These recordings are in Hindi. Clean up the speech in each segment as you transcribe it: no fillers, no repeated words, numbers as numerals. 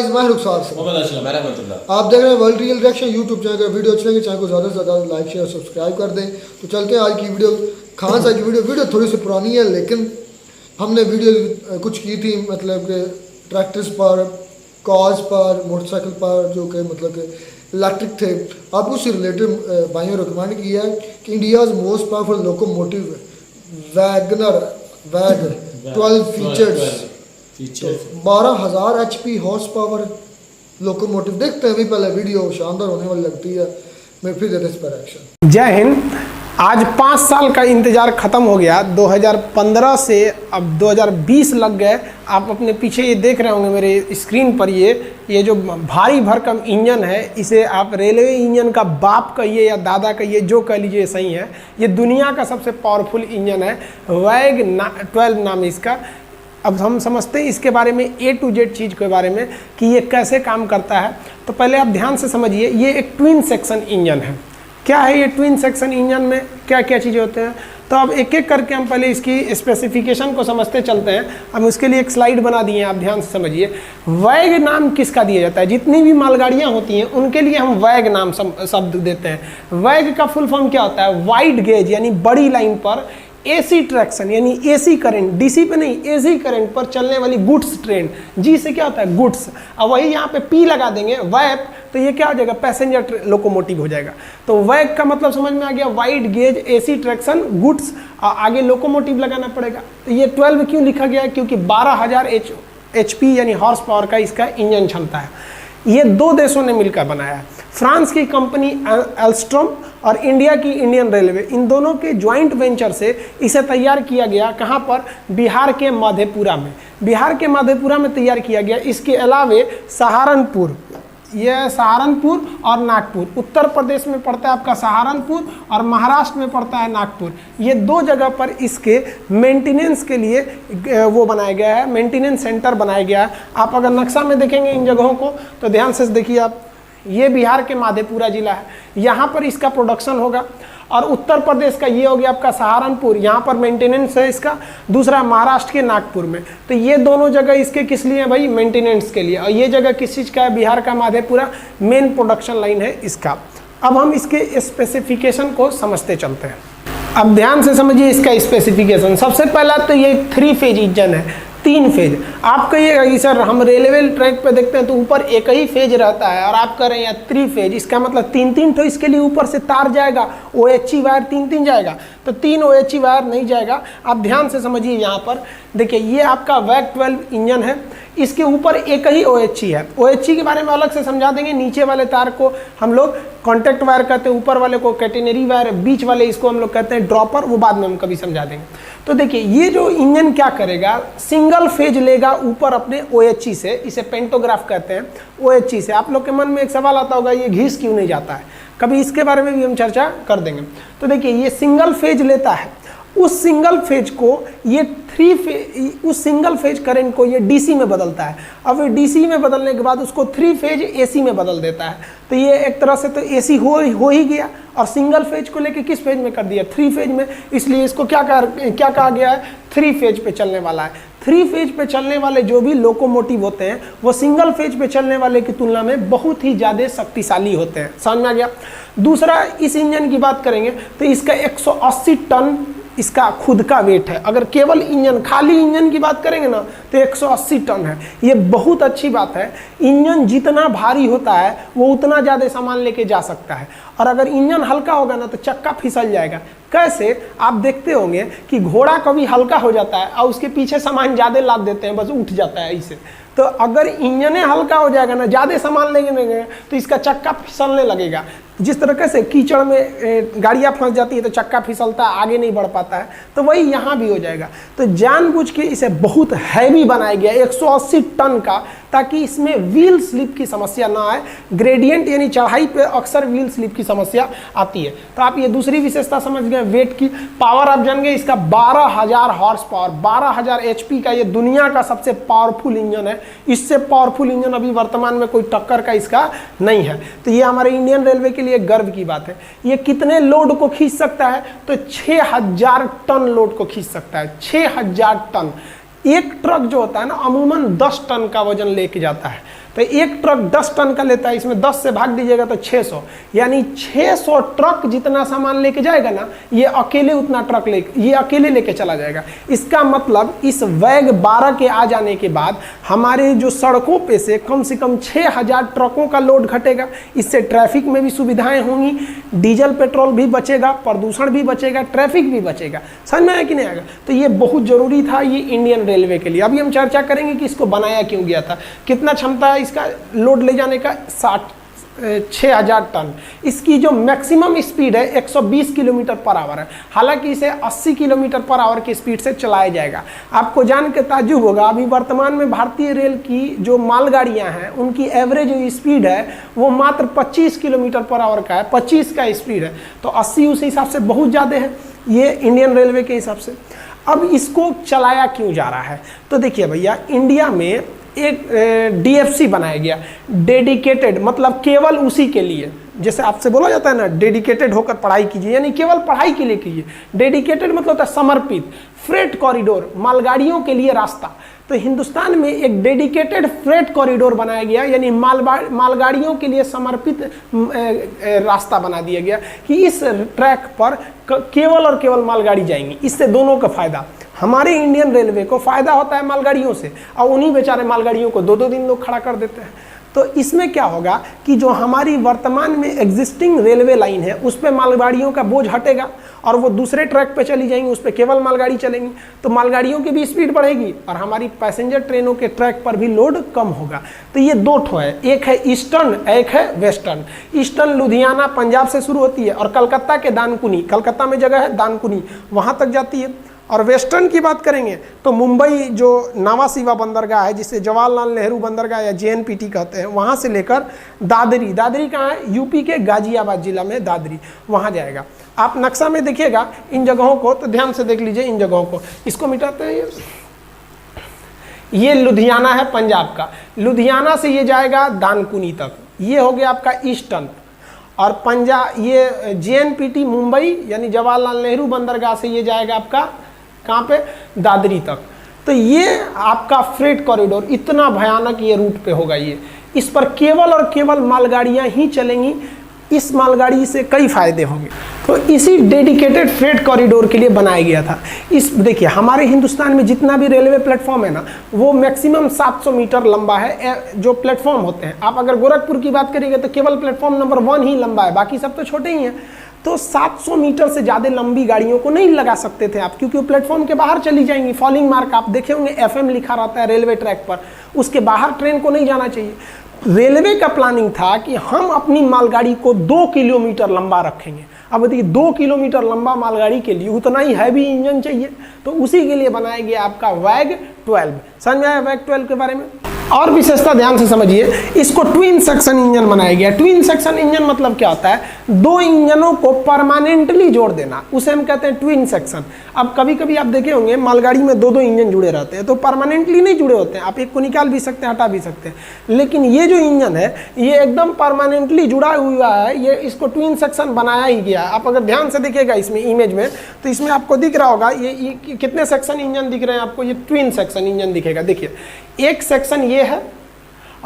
गाइस, मैं रुखसार से आप देख रहे हैं world real reaction YouTube channel. Video अच्छी लगी चैनल को ज़्यादा से ज़्यादा लाइक शेयर सब्सक्राइब कर दें। तो चलते हैं आज की वीडियो। खान साहब की वीडियो थोड़ी सी पुरानी है, लेकिन हमने वीडियो कुछ की थी मतलब कि ट्रैक्टर्स पर, कार्स पर, मोटरसाइकिल पर, जो कि मतलब कि इलेक्ट्रिक थे। अब उससे रिलेटेड भाइयों रिकमेंड किया है कि India's most powerful locomotive Wagner वैग 12 features, 12,000 HP horse power locomotive. देखते हैं, अभी पहले वीडियो शानदार होने वाली लगती है। मैं फिर देते इस पर एक्शन। जय हिंद। आज 5 साल का इंतज़ार ख़त्म हो गया। 2015 से अब 2020 लग गए। आप अपने पीछे ये देख रहे होंगे मेरे स्क्रीन पर, ये जो भारी भरकम इंजन है, इसे आप रेलवे इंजन का बाप कहिए या दादा कहिए, जो कह लीजिए सही है। ये दुनिया का सबसे पावरफुल इंजन है, वैग 12 नाम है इसका। अब हम समझते हैं इसके बारे में A to Z चीज़ के बारे में कि ये कैसे काम करता है। तो पहले आप ध्यान से समझिए, ये एक ट्विन सेक्शन इंजन है। क्या है ये ट्विन सेक्शन इंजन में क्या क्या चीज़ें होते हैं, तो अब एक एक करके हम पहले इसकी स्पेसिफिकेशन को समझते चलते हैं। हम उसके लिए एक स्लाइड बना दिए हैं, आप ध्यान से समझिए। वैग नाम किसका दिया जाता है? जितनी भी मालगाड़ियाँ होती हैं उनके लिए हम वैग नाम शब्द देते हैं। वैग का फुल फॉर्म क्या होता है? वाइड गेज यानी बड़ी लाइन पर AC ट्रैक्शन यानी AC करंट, DC पे नहीं, AC करंट पर चलने वाली गुड्स ट्रेन। G से क्या होता है? गुड्स। अब वही यहाँ पे P लगा देंगे, वैप, तो ये क्या हो जाएगा? पैसेंजर लोकोमोटिव हो जाएगा। तो वैग का मतलब समझ में आ गया, wide gauge AC traction goods, आगे लोकोमोटिव लगाना पड़ेगा। तो ये 12 क्यों लिखा गया है? क्योंकि 12,000 HP यानी हॉर्स पावर का इसका इंजन क्षमता है। ये 2 देशों ने मिलकर बनाया है, फ्रांस की कंपनी एल्स्ट्रॉम और इंडिया की इंडियन रेलवे। इन दोनों के ज्वाइंट वेंचर से इसे तैयार किया गया। कहाँ पर? बिहार के मधेपुरा में। बिहार के मधेपुरा में तैयार किया गया। इसके अलावे सहारनपुर, यह सहारनपुर और नागपुर, उत्तर प्रदेश में पड़ता है आपका सहारनपुर और महाराष्ट्र में पड़ता है नागपुर। ये 2 जगह पर इसके मेंटेनेंस के लिए वो बनाया गया है, मेंटेनेंस सेंटर बनाया गया है। आप अगर नक्शा में देखेंगे इन जगहों को तो ध्यान से देखिए आप, ये बिहार के मधेपुरा जिला है, यहाँ पर इसका प्रोडक्शन होगा। और उत्तर प्रदेश का ये हो गया आपका सहारनपुर, यहाँ पर मेंटेनेंस है इसका। दूसरा महाराष्ट्र के नागपुर में। तो ये दोनों जगह इसके किस लिए है भाई? मेंटेनेंस के लिए। और ये जगह किस चीज़ का है? बिहार का मधेपुरा मेन प्रोडक्शन लाइन है इसका। अब हम इसके स्पेसिफिकेशन को समझते चलते हैं। अब ध्यान से समझिए इसका स्पेसिफिकेशन। सबसे पहला तो ये 3 फेज इंजन है, 3 फेज। आप कहिएगा कि सर हम रेलवे ट्रैक पे देखते हैं तो ऊपर एक ही फेज रहता है, और आप कह रहे हैं 3 फेज, इसका मतलब 3-3 तो इसके लिए ऊपर से तार जाएगा, OHE वायर 3-3 जाएगा। तो 3 OHE वायर नहीं जाएगा। आप ध्यान से समझिए, यहाँ पर देखिए ये आपका वैग 12 इंजन है, इसके ऊपर एक ही OHE है। OHE के बारे में अलग से समझा देंगे। नीचे वाले तार को हम लोग कॉन्टैक्ट वायर कहते हैं, ऊपर वाले को कैटेनरी वायर, बीच वाले इसको हम लोग कहते हैं ड्रॉपर, वो बाद में हम कभी समझा देंगे। तो देखिए ये जो इंजन क्या करेगा, सिंगल फेज लेगा ऊपर अपने OHE से, इसे पेंटोग्राफ कहते हैं, OHE से। आप लोग के मन में एक सवाल आता होगा, ये घिस क्यों नहीं जाता है? कभी इसके बारे में भी हम चर्चा कर देंगे। तो देखिए ये सिंगल फेज लेता है, उस सिंगल फेज को ये उस सिंगल फेज करंट को ये DC में बदलता है। अब DC में बदलने के बाद उसको 3 फेज AC में बदल देता है। तो ये एक तरह से तो AC हो ही गया, और सिंगल फेज को लेके किस फेज में कर दिया? 3 फेज में। इसलिए इसको क्या कहा गया है? 3 फेज पे चलने वाला है। 3 फेज पे चलने वाले जो भी लोकोमोटिव होते हैं वो सिंगल फेज पे चलने वाले की तुलना में बहुत ही ज़्यादा शक्तिशाली होते हैं। समझ में आ गया? दूसरा, इस इंजन की बात करेंगे तो इसका 180 टन इसका खुद का वेट है। अगर केवल इंजन, खाली इंजन की बात करेंगे ना तो 180 टन है। ये बहुत अच्छी बात है। इंजन जितना भारी होता है वो उतना ज़्यादा सामान लेके जा सकता है, और अगर इंजन हल्का होगा ना तो चक्का फिसल जाएगा। कैसे? आप देखते होंगे कि घोड़ा कभी हल्का हो जाता है और उसके पीछे सामान ज़्यादा लाद देते हैं, बस उठ जाता है इसे। तो अगर इंजन हल्का हो जाएगा ना, ज़्यादा सामान लेंगे तो इसका चक्का फिसलने लगेगा। जिस तरह से कीचड़ में गाड़ियाँ फंस जाती है तो चक्का फिसलता है, आगे नहीं बढ़ पाता है, तो वही यहाँ भी हो जाएगा। तो जानबूझ के इसे बहुत हैवी बनाया गया, 180 टन का, ताकि इसमें व्हील स्लिप की समस्या ना आए। ग्रेडियंट यानी चढ़ाई पे अक्सर व्हील स्लिप की समस्या आती है। तो आप ये दूसरी विशेषता समझ गए वेट की। पावर आप जान गए, इसका 12,000 हॉर्स पावर, 12,000 HP का ये दुनिया का सबसे पावरफुल इंजन है। इससे पावरफुल इंजन अभी वर्तमान में कोई टक्कर का इसका नहीं है। तो ये हमारे इंडियन रेलवे के लिए गर्व की बात है। ये कितने लोड को खींच सकता है? तो 6,000 टन लोड को खींच सकता है। 6,000 टन। एक ट्रक जो होता है ना, अमूमन 10 टन का वजन लेके जाता है। तो एक ट्रक 10 टन का लेता है, इसमें 10 से भाग दीजिएगा तो 600, यानी 600 ट्रक जितना सामान लेके जाएगा ना, ये अकेले उतना ट्रक ये अकेले लेके चला जाएगा। इसका मतलब इस वैग 12 के आ जाने के बाद हमारे जो सड़कों पे से कम 6000 ट्रकों का लोड घटेगा। इससे ट्रैफिक में भी सुविधाएं होंगी, डीजल पेट्रोल भी बचेगा, प्रदूषण भी बचेगा, ट्रैफिक भी बचेगा। समझ में आया कि नहीं आएगा? तो ये बहुत जरूरी था ये इंडियन रेलवे के लिए। अभी हम चर्चा करेंगे कि इसको बनाया क्यों गया था। कितना क्षमता है इसका लोड ले जाने का? 6000 टन। इसकी जो मैक्सिमम स्पीड है 120 किलोमीटर पर आवर है। हालांकि इसे 80 किलोमीटर पर आवर की स्पीड से चलाया जाएगा। आपको जान के ताज्जुब होगा, अभी वर्तमान में भारतीय रेल की जो मालगाड़ियां हैं उनकी एवरेज जो स्पीड है वो मात्र 25 किलोमीटर पर आवर का है, 25 का स्पीड है। तो 80 उस हिसाब से बहुत ज़्यादा है ये इंडियन रेलवे के हिसाब से। अब इसको चलाया क्यों जा रहा है? तो देखिए भैया, इंडिया में एक DFC बनाया गया, डेडिकेटेड, मतलब केवल उसी के लिए। जैसे आपसे बोला जाता है ना, डेडिकेटेड होकर पढ़ाई कीजिए, यानी केवल पढ़ाई के लिए कीजिए। डेडिकेटेड मतलब होता है समर्पित। फ्रेट कॉरिडोर, मालगाड़ियों के लिए रास्ता। तो हिंदुस्तान में एक डेडिकेटेड फ्रेट कॉरिडोर बनाया गया, यानी मालगाड़ियों के लिए समर्पित रास्ता बना दिया गया कि इस ट्रैक पर केवल और केवल मालगाड़ी जाएंगी। इससे दोनों का फायदा, हमारे इंडियन रेलवे को फायदा होता है मालगाड़ियों से, और उन्हीं बेचारे मालगाड़ियों को 2-2 दिन लोग खड़ा कर देते हैं। तो इसमें क्या होगा कि जो हमारी वर्तमान में एग्जिस्टिंग रेलवे लाइन है उस पर मालगाड़ियों का बोझ हटेगा और वो दूसरे ट्रैक पे चली जाएंगी, उस पर केवल मालगाड़ी चलेंगी। तो मालगाड़ियों की भी स्पीड बढ़ेगी और हमारी पैसेंजर ट्रेनों के ट्रैक पर भी लोड कम होगा। तो ये 2 ठो है, एक है ईस्टर्न, एक है वेस्टर्न। ईस्टर्न लुधियाना पंजाब से शुरू होती है और कलकत्ता के दानकुनी, कलकत्ता में जगह है दानकुनी, वहाँ तक जाती है। और वेस्टर्न की बात करेंगे तो मुंबई जो नावासिवा बंदरगाह है, जिसे जवाहरलाल नेहरू बंदरगाह या JNPT कहते हैं, वहाँ से लेकर दादरी, दादरी कहाँ है? यूपी के गाजियाबाद जिला में दादरी, वहाँ जाएगा। आप नक्शा में देखिएगा इन जगहों को, तो ध्यान से देख लीजिए इन जगहों को। इसको मिटाते हैं, ये लुधियाना है पंजाब का, लुधियाना से ये जाएगा दानकुनी तक, ये हो गया आपका ईस्टर्न। और पंजाब, ये JNPT मुंबई यानी जवाहरलाल नेहरू बंदरगाह से ये जाएगा आपका कहाँ पे? दादरी तक। तो ये आपका फ्रेट कॉरिडोर इतना भयानक ये रूट पे होगा। ये इस पर केवल और केवल मालगाड़ियाँ ही चलेंगी। इस मालगाड़ी से कई फायदे होंगे। तो इसी डेडिकेटेड फ्रेट कॉरिडोर के लिए बनाया गया था। इस देखिए, हमारे हिंदुस्तान में जितना भी रेलवे प्लेटफॉर्म है ना, वो मैक्सिमम 700 मीटर लंबा है। जो प्लेटफॉर्म होते हैं, आप अगर गोरखपुर की बात करिएगा तो केवल प्लेटफॉर्म नंबर 1 ही लंबा है, बाकी सब तो छोटे ही हैं। तो 700 मीटर से ज़्यादा लंबी गाड़ियों को नहीं लगा सकते थे आप, क्योंकि वो प्लेटफॉर्म के बाहर चली जाएंगी। फॉलिंग मार्क आप देखे होंगे, FM लिखा रहता है रेलवे ट्रैक पर, उसके बाहर ट्रेन को नहीं जाना चाहिए। रेलवे का प्लानिंग था कि हम अपनी मालगाड़ी को 2 किलोमीटर लंबा रखेंगे। अब देखिए 2 किलोमीटर लंबा मालगाड़ी के लिए उतना ही हैवी इंजन चाहिए, तो उसी के लिए बनाया गया आपका वैग 12। समझ में आया वैग 12 के बारे में? और विशेषता ध्यान से समझिए, इसको ट्विन सेक्शन इंजन बनाया गया। ट्विन सेक्शन इंजन मतलब क्या होता है? 2 इंजनों को परमानेंटली जोड़ देना, उसे हम कहते हैं ट्विन सेक्शन। अब कभी कभी आप देखे होंगे मालगाड़ी में 2-2 इंजन जुड़े रहते हैं, तो परमानेंटली नहीं जुड़े होते हैं, आप एक को निकाल भी सकते हैं, हटा भी सकते हैं। लेकिन ये जो इंजन है ये एकदम परमानेंटली जुड़ा हुआ है, ये इसको ट्विन सेक्शन बनाया ही गया। आप अगर ध्यान से देखिएगा इसमें इमेज में, तो इसमें आपको दिख रहा होगा ये कितने सेक्शन इंजन दिख रहे हैं आपको? ये ट्विन सेक्शन इंजन दिखेगा। देखिए, एक सेक्शन ये है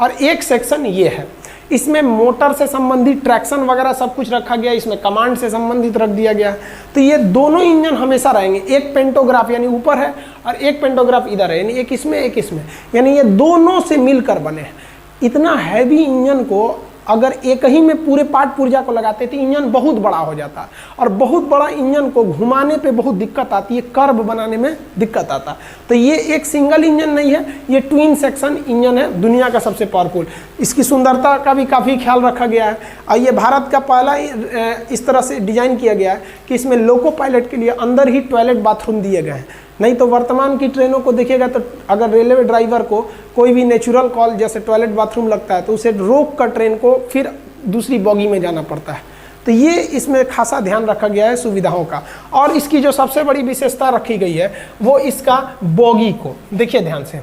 और एक सेक्शन ये है। इसमें मोटर से संबंधित ट्रैक्शन वगैरह सब कुछ रखा गया, इसमें कमांड से संबंधित रख दिया गया। तो ये दोनों इंजन हमेशा रहेंगे। एक पेंटोग्राफ यानी ऊपर है और एक पेंटोग्राफ इधर है, यानी एक इसमें एक इसमें, यानी ये दोनों से मिलकर बने हैं। इतना हैवी इंजन को अगर एक ही में पूरे पार्ट पुर्जा को लगाते तो इंजन बहुत बड़ा हो जाता, और बहुत बड़ा इंजन को घुमाने पे बहुत दिक्कत आती है, कर्व बनाने में दिक्कत आता। तो ये एक सिंगल इंजन नहीं है, ये ट्विन सेक्शन इंजन है, दुनिया का सबसे पावरफुल। इसकी सुंदरता का भी काफ़ी ख्याल रखा गया है, और ये भारत का पहला इस तरह से डिजाइन किया गया है कि इसमें लोको पायलट के लिए अंदर ही टॉयलेट बाथरूम दिए गए हैं। नहीं तो वर्तमान की ट्रेनों को देखिएगा तो अगर रेलवे ड्राइवर को कोई भी नेचुरल कॉल जैसे टॉयलेट बाथरूम लगता है तो उसे रोक कर ट्रेन को फिर दूसरी बॉगी में जाना पड़ता है। तो ये इसमें खासा ध्यान रखा गया है सुविधाओं का। और इसकी जो सबसे बड़ी विशेषता रखी गई है वो इसका बॉगी को देखिए ध्यान से।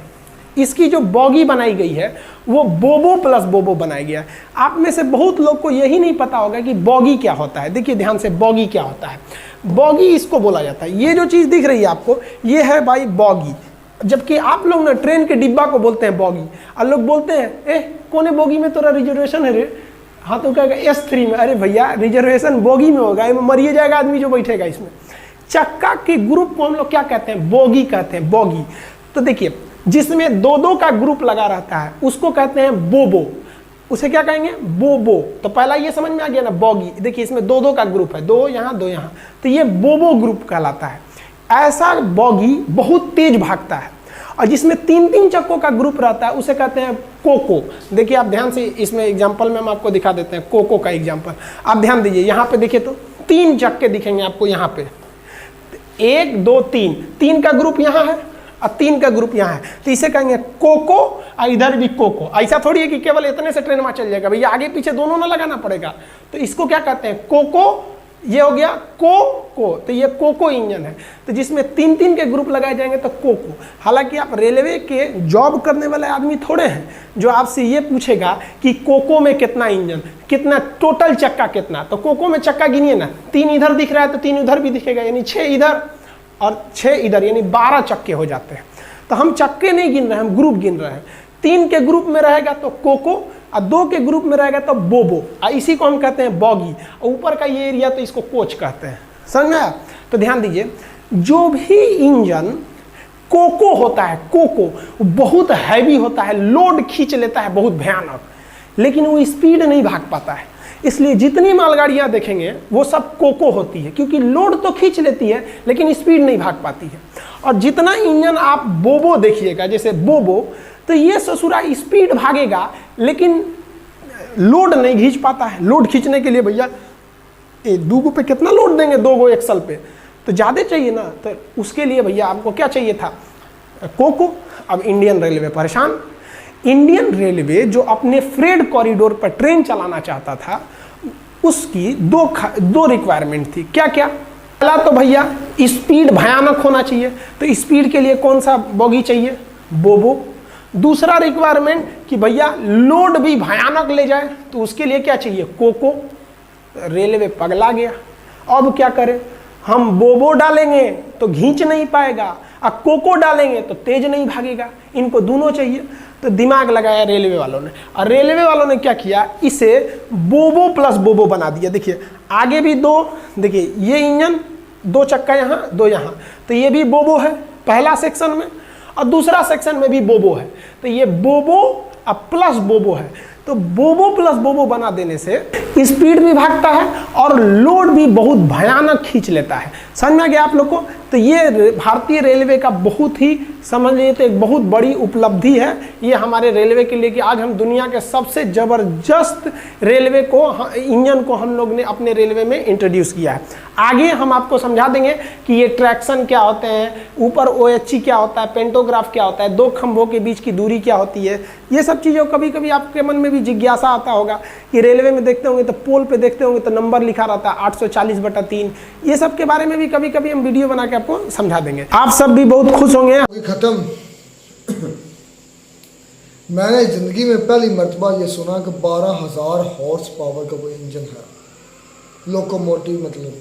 इसकी जो बॉगी बनाई गई है वो बोबो प्लस बोबो बनाया गया है। आप में से बहुत लोग को यही नहीं पता होगा कि बॉगी क्या होता है। देखिए ध्यान से, बॉगी क्या होता है। बॉगी इसको बोला जाता है, ये जो चीज़ दिख रही है आपको ये है भाई बॉगी। जबकि आप लोग ना ट्रेन के डिब्बा को बोलते हैं बॉगी, और लोग बोलते हैं कोने बोगी में तोरा रिजर्वेशन है रे। हाँ तो कहेगा S3 में। अरे भैया रिजर्वेशन बोगी में होगा, मरिए जाएगा आदमी जो बैठेगा इसमें। चक्का के ग्रुप को हम लोग क्या कहते हैं? बोगी कहते हैं, बोगी। तो देखिए जिसमें दो दो का ग्रुप लगा रहता है उसको कहते हैं बोबो। उसे क्या कहेंगे? बोबो। तो पहला ये समझ में आ गया ना, बॉगी। देखिए इसमें दो दो का ग्रुप है, दो यहाँ दो यहाँ, तो ये बोबो ग्रुप कहलाता है। ऐसा बॉगी बहुत तेज भागता है। और जिसमें तीन तीन चक्कों का ग्रुप रहता है उसे कहते हैं कोको। देखिए आप ध्यान से इसमें एग्जांपल में हम आपको दिखा देते हैं कोको का एग्जांपल। आप ध्यान दीजिए, यहाँ पे देखिए तो तीन चक्के दिखेंगे आपको यहाँ पे, 1 2 3, 3 का ग्रुप यहाँ है और 3 का ग्रुप यहाँ है, तो इसे कहेंगे कोको। और इधर भी कोको। ऐसा थोड़ी है कि केवल इतने से ट्रेन में चल जाएगा, भैया आगे पीछे दोनों ना लगाना पड़ेगा। तो इसको क्या कहते हैं? कोको। ये हो गया को, तो ये कोको इंजन है। तो जिसमें 3-3 के ग्रुप लगाए जाएंगे तो कोको। हालांकि आप रेलवे के जॉब करने वाले आदमी थोड़े हैं जो आपसे ये पूछेगा कि कोको में कितना इंजन, कितना टोटल चक्का कितना। तो कोको में चक्का गिनिए ना, 3 इधर दिख रहा है तो 3 उधर भी दिखेगा, यानी 6 इधर और 6 इधर, यानी 12 चक्के हो जाते हैं। तो हम चक्के नहीं गिन रहे हैं, हम ग्रुप गिन रहे हैं। 3 के ग्रुप में रहेगा तो कोको, और 2 के ग्रुप में रहेगा तो बोबो, और इसी को हम कहते हैं बॉगी। और ऊपर का ये एरिया तो इसको कोच कहते हैं। समझ में आया? तो ध्यान दीजिए, जो भी इंजन कोको होता है, कोको बहुत हैवी होता है, लोड खींच लेता है बहुत भयानक, लेकिन वो स्पीड नहीं भाग पाता है। इसलिए जितनी मालगाड़ियां देखेंगे वो सब कोको होती है, क्योंकि लोड तो खींच लेती है लेकिन स्पीड नहीं भाग पाती है। और जितना इंजन आप बोबो देखिएगा, जैसे बोबो, तो ये ससुरा स्पीड भागेगा लेकिन लोड नहीं खींच पाता है। लोड खींचने के लिए भैया 2 गो पे कितना लोड देंगे? 2 गो एक्सल पे तो ज़्यादा चाहिए ना। तो उसके लिए भैया आपको क्या चाहिए था? कोको। अब इंडियन रेलवे परेशान। इंडियन रेलवे जो अपने फ्रेट कॉरिडोर पर ट्रेन चलाना चाहता था, उसकी दो रिक्वायरमेंट थी। क्या क्या? पहला तो भैया स्पीड भयानक होना चाहिए, तो स्पीड के लिए कौन सा बॉगी चाहिए? बोबो। दूसरा रिक्वायरमेंट कि भैया लोड भी भयानक ले जाए, तो उसके लिए क्या चाहिए? कोको। रेलवे पगला गया, अब क्या करें? हम बोबो डालेंगे तो खींच नहीं पाएगा, और कोको डालेंगे तो तेज नहीं भागेगा, इनको दोनों चाहिए। तो दिमाग लगाया रेलवे वालों ने, और रेलवे वालों ने क्या किया? इसे बोबो प्लस बोबो बना दिया। देखिए आगे भी 2, देखिए ये इंजन 2 चक्का यहाँ 2 यहाँ, तो ये भी बोबो है पहला सेक्शन में, और दूसरा सेक्शन में भी बोबो है। तो ये बोबो अब प्लस बोबो है। तो बोबो प्लस बोबो बना देने से स्पीड भी भागता है और लोड भी बहुत भयानक खींच लेता है। समझ में आ गया आप लोग को? तो ये भारतीय रेलवे का बहुत ही, समझ लीजिए तो एक बहुत बड़ी उपलब्धि है ये हमारे रेलवे के लिए, कि आज हम दुनिया के सबसे ज़बरदस्त रेलवे को, इंजन को हम लोग ने अपने रेलवे में इंट्रोड्यूस किया है। आगे हम आपको समझा देंगे कि ये ट्रैक्शन क्या होते हैं, ऊपर OHC क्या होता है, पेंटोग्राफ क्या होता है, 2 खंभों के बीच की दूरी क्या होती है। ये सब चीज़ों कभी कभी आपके मन में भी जिज्ञासा आता होगा कि रेलवे में देखते होंगे तो पोल पे देखते होंगे तो नंबर लिखा रहता है 840/3। ये सब के बारे में भी कभी कभी हम वीडियो बना के आपको समझा देंगे। आप सब भी बहुत खुश होंगे। खत्म। मैंने जिंदगी में पहली मर्तबा ये सुना कि 12,000 हॉर्स पावर का वो इंजन है, लोकोमोटिव। मतलब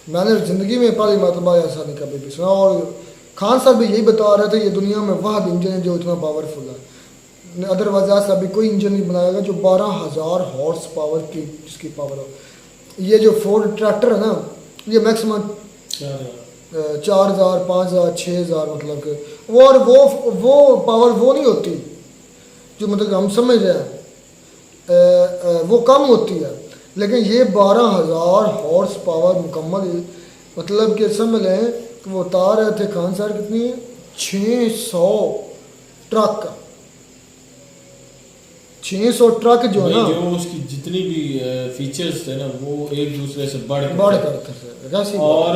मैंने ज़िंदगी में पहली मरतबा ऐसा नहीं कभी भी सुना। और खान साहब भी यही बता रहे थे ये दुनिया में वह इंजन है जो इतना पावरफुल है, अदरवाइज ऐसा अभी कोई इंजन नहीं बनाया गया जो 12,000 हॉर्स पावर की जिसकी पावर हो। ये जो फोर्ड ट्रैक्टर है ना, ये मैक्सिमम 4,000 5,000 6,000 मतलब के, और वो पावर वो नहीं होती जो मतलब हम समझ रहे हैं, वो कम होती है। लेकिन ये 12,000 हॉर्स पावर मुकम्मल, मतलब कि समझ लें कि वो उतार रहे थे खान साहब कितनी 600 ट्रक, 600 ट्रक जो है ना, जो उसकी जितनी भी फीचर्स थे ना वो एक दूसरे से बढ़ कर। और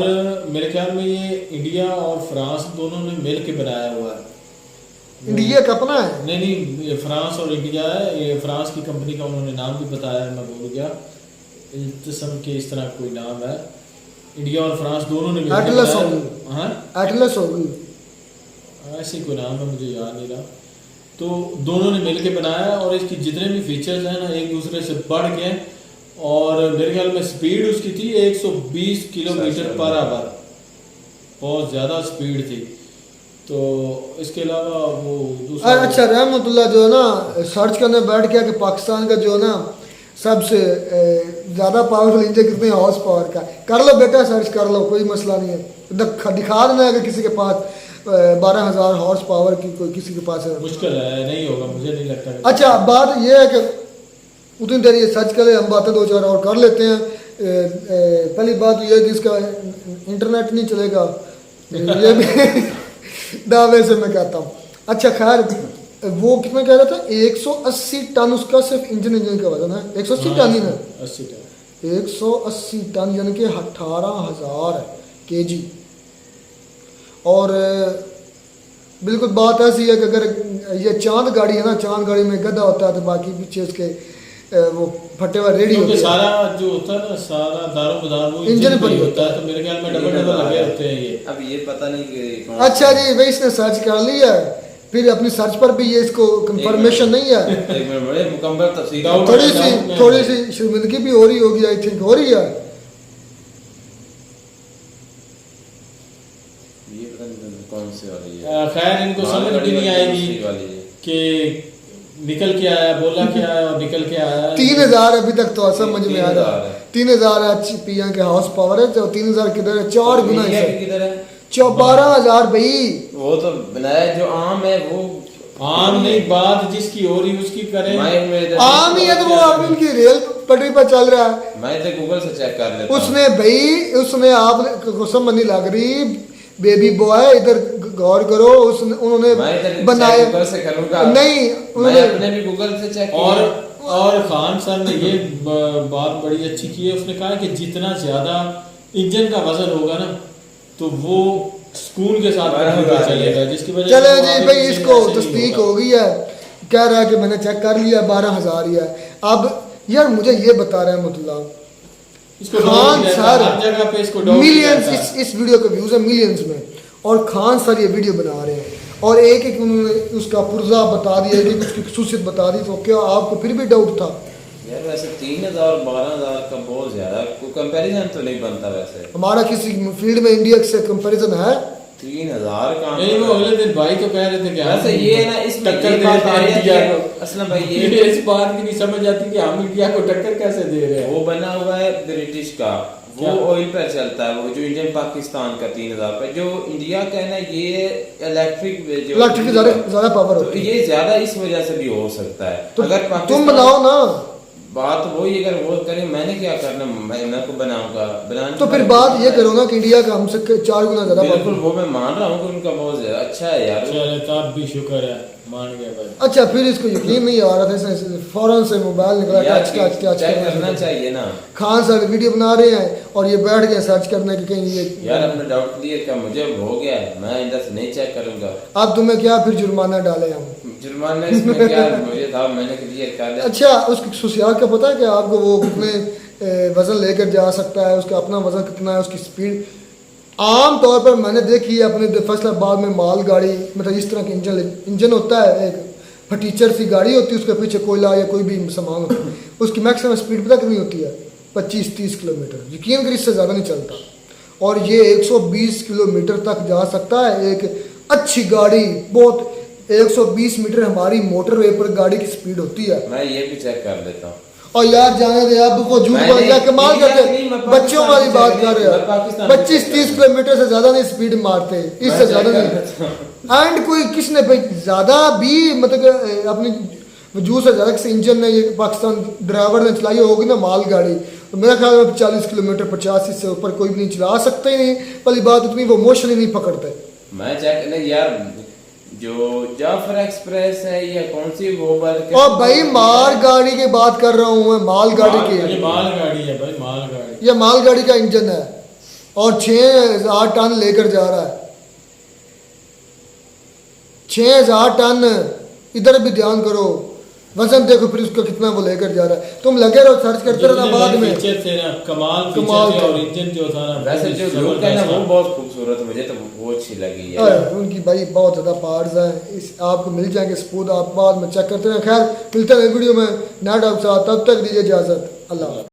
मेरे ख्याल में ये इंडिया और फ्रांस दोनों ने मिल के बनाया हुआ है। इंडिया का अपना है? नहीं, फ्रांस और इंडिया है। ये फ्रांस की कंपनी का उन्होंने नाम भी बताया, मैं भूल गया, इल्तसम के इस तरह कोई नाम है। इंडिया और फ्रांस दोनों ने एटलस होगी, ऐसे कोई नाम है, मुझे याद नहीं रहा। तो दोनों ने मिलके बनाया और इसकी जितने भी फीचर्स हैं ना एक दूसरे से बढ़ के, और मेरे ख्याल में स्पीड उसकी थी 120 किलोमीटर पर आवर, बहुत ज़्यादा स्पीड थी। तो इसके अलावा वो दूसरा अच्छा रहमतुल्लाह जो है ना सर्च करने बैठ गया कि पाकिस्तान का जो है ना सबसे ज़्यादा पावरफुल इंजन कितने हॉर्स पावर का, कर लो बेटा सर्च कर लो, कोई मसला नहीं है। दिखा देना अगर किसी के पास 12,000 हॉर्स पावर की कोई किसी के पास है। मुश्किल है, नहीं होगा, मुझे नहीं लगता। अच्छा बात यह है कि उतनी देर ये सर्च करें, हम बातें दो चार और कर लेते हैं। पहली बात यह है कि इसका इंटरनेट नहीं चलेगा, ये भी दावे से मैं कहता हूँ। अच्छा खैर वो कितना कह रहा था, 180 टन उसका सिर्फ इंजन का वजन है। 180 टन ही ना, 80 टन, 180 टन यानी कि 18,000 केजी। और बिल्कुल बात ऐसी है कि अगर ये चांद गाड़ी है ना, चांद गाड़ी में गधा होता है तो बाकी पीछे उसके वो फटे हुआ रेडी होता है। सारा जो होता है ना, सारा दारो मदार वो इंजन पर ही होता है, तो मेरे ख्याल में डबल लगे होते हैं ये। अब ये पता नहीं कि कौन अच्छा जी भाई इसने सर्च कर लिया है, फिर अपनी सर्च पर भी ये इसको कंफर्मेशन नहीं है। एक मिनट बड़े मुकम्मल तफसील थोड़ी सी शर्मिंदगी भी हो रही होगी, आई थिंक हो रही है। ये पता नहीं कौन सी वाली है। खैर इनको समझ भी नहीं आएगी कि निकल के आया, बोला क्या आया और निकल के आया। 3,000 अभी तक तो समझ में आ रहा है। 3,000 HP के हाउस पावर है, जो 3,000 किधर है, 4 गुना किधर है, 12,000 भाई। वो तो बनाया जो आम है वो आम नहीं, बात जिसकी हो रही उसकी करें। आम ही है तो वो अब उनकी रेल पटरी पर चल रहा है। मैं तो गूगल से चेक कर लेता उसने भाई उसने आपने कसम नहीं लग रही बेबी बॉय, इधर गौर करो, उसने उन्होंने बनाया गूगल से करूंगा नहीं, मैं अपने भी गूगल से चेक और खान सर ने ये बात बड़ी अच्छी की है। उसने कहा कि जितना ज्यादा इंजन का वजन होगा ना तो वो स्कूल के साथ चलेगा, जिसकी वजह से चले जी भाई इसको तस्दीक हो गई है, कह रहा है कि मैंने चेक कर लिया 12,000 ही है। अब यार मुझे ये बता रहे हैं मतलब खान सर मिलियंस इस वीडियो के व्यूज है मिलियंस में, और खान सर ये वीडियो बना रहे हैं और एक एक उन्होंने उसका पुर्जा बता दिया कि उसकी खसूसियत बता दी, तो क्या आपको फिर भी डाउट था? यार वैसे 3,000 12,000 का बहुत ज्यादा कोई कंपैरिजन तो नहीं बनता। वैसे हमारा किसी फील्ड में इंडिया से कंपैरिजन है? 3,000 का नहीं, वो अगले दिन भाई तो कह रहे थे कि वैसे ये है ना इसमें टक्कर इंडिया को असलम भाई ये इस बात की नहीं समझ आती कि हम इंडिया को टक्कर कैसे दे रहे हैं। वो बना हुआ है ब्रिटिश का, वो ऑयल पर चलता है, वो जो इंडियन पाकिस्तान का 3,000 पे, जो इंडिया का है ना ये इलेक्ट्रिक ज्यादा पावर तो ये ज्यादा इस वजह से भी हो सकता है। तो अगर तुम बनाओ ना, बात वही, अगर वो करें मैंने क्या करना, मैं को बनाऊंगा बनाने तो फिर बात ये करो ना कि इंडिया का हमसे 4 गुना ज्यादा। बिल्कुल वो मैं मान रहा हूँ कि उनका बहुत ज्यादा अच्छा है यार। चले तब भी शुक्र है, मान गया भाई। अच्छा फिर इसको यकीन नहीं आ रहा था, इसने फौरन से मोबाइल निकाला, टच करना चाहिए ना। खान सर वीडियो बना रहे हैं और ये बैठ गए सर्च करने के कहीं ये यार अपना डाउट क्लियर कर, मुझे हो गया है, मैं इंदर से नहीं चेक करूंगा। अब तुम्हें क्या फिर जुर्माना डाले हम? जुर्माना इसमें क्या मुझे था, मैंने क्लियर कर दिया। अच्छा उसकी खसूसियात का पता है कि आपको वो कितने वजन लेकर जा सकता है, उसका अपना वजन कितना है, उसकी स्पीड आम तौर पर मैंने देखी है अपने फैसलाबाद में माल गाड़ी, मतलब इस तरह के इंजन होता है, एक फटीचर सी गाड़ी होती है, उसके पीछे कोयला या कोई भी सामान होता है, उसकी मैक्सिमम स्पीड पता कितनी होती है? 25-30 किलोमीटर, यकीन कर इससे ज़्यादा नहीं चलता। और ये 120 किलोमीटर तक जा सकता है एक अच्छी गाड़ी। बहुत 120 मीटर हमारी मोटरवे पर गाड़ी की स्पीड होती है। मैं ये भी चेक कर लेता हूँ। और यार जाने दे, अब वो झूठ बोल क्या कमाल करते, बच्चों वाली बात कर रहे हो। 25-30 किलोमीटर से ज्यादा नहीं स्पीड मारते, इससे ज्यादा नहीं। एंड कोई किसने ज्यादा भी मतलब अपनी वजूद से ज्यादा किसी इंजन ने ये पाकिस्तान ड्राइवर ने चलाई होगी ना माल गाड़ी, तो मेरा ख्याल में 40 किलोमीटर 50 से ऊपर कोई भी नहीं चला सकता ही नहीं। पहली बात इतनी वो मोशन ही नहीं पकड़ते। मैं चेक नहीं यार, जो जाफर एक्सप्रेस है या कौन सी वो और भाई माल गाड़ी की बात कर रहा हूँ मैं, माल गाड़ी की। ये माल गाड़ी है भाई, माल गाड़ी, ये माल गाड़ी का इंजन है और 6,000 टन लेकर जा रहा है। 6,000 टन, इधर भी ध्यान करो, वजन देखो फिर उसका कितना वो लेकर जा रहा है। तुम लगे रहो सर्च करते रहना बाद में। फीचर थे ना कमाल फीचर थे, और इंजन जो था ना, वैसे जो लुक है ना वो बहुत खूबसूरत, मुझे तो वो अच्छी लगी है। उनकी भाई बहुत ज़्यादा पार्ट्स हैं, इस आपको मिल जाएंगे स्पूद, आप बाद में चेक करते हैं। खैर मिलते हैं वीडियो में नया डाउट साथ, तब तक दीजिए इजाज़त, अल्लाह।